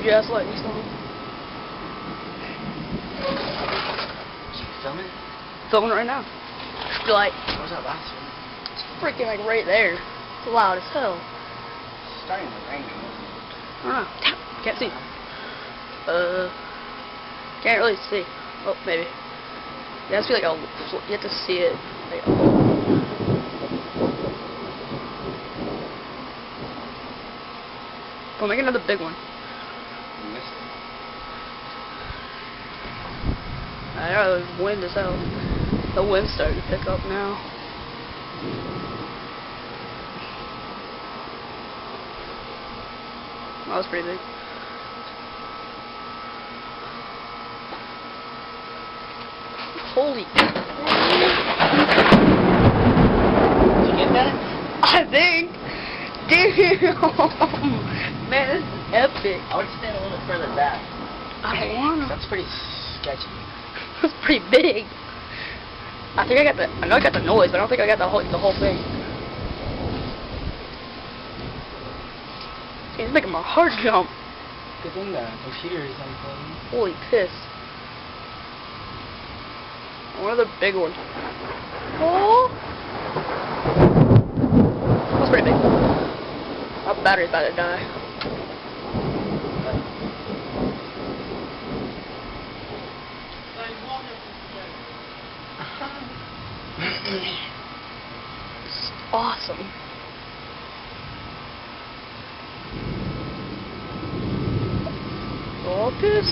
crazy ass lightning storm. Filming? Filming right now. Just be like, Where's that last one? it's freaking like right there. It's loud as hell. It's starting to rain, isn't it? I don't know. Can't see. Can't really see. Oh, maybe. It has to be like a. You have to see it. Like, we'll make another big one. You missed it. I know the wind is out. The wind's starting to pick up now. That was pretty big. Holy. Did you get that? I think. Damn. Man, this is epic. I would stand a little further back. I don't wanna. That's pretty sketchy. That's pretty big. I think I got the. I know I got the noise, but I don't think I got the whole thing. It's making my heart jump. Good thing the computer is unplugged. Holy piss. One of the big ones. Oh! That's pretty big. My battery's about to die. This is awesome. Focus.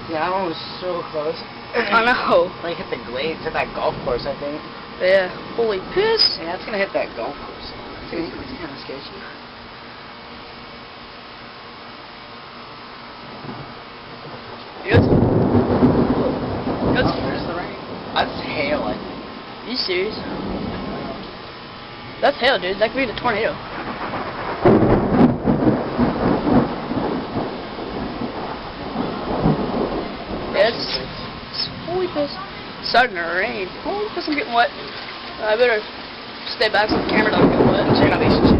Yeah, that one was so close. I know. Like hit the glades at that golf course, I think. Yeah. Holy piss. Yeah, it's gonna hit that golf course. It's kind of sketchy. Good. Good. Oh, there's the rain. That's hail, I think. Are you serious? That's hail, dude. That could be the tornado. Yeah, it's holy piss. It's starting to rain. Holy piss, I'm getting wet. I better stay back so the camera don't get wet. Check out these chicks.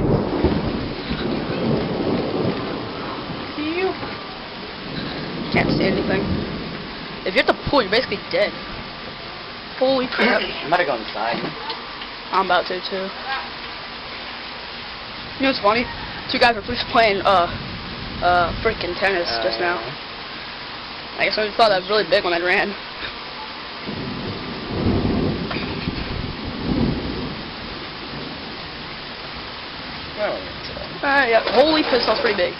You can't see anything. If you're at the pool, you're basically dead. Holy crap. I'm about to go inside. I'm about to too. You know what's funny? Two guys were just playing freaking tennis just now. I guess I saw that really big when I ran. Well, Alright, yeah. Holy piss, that's pretty big.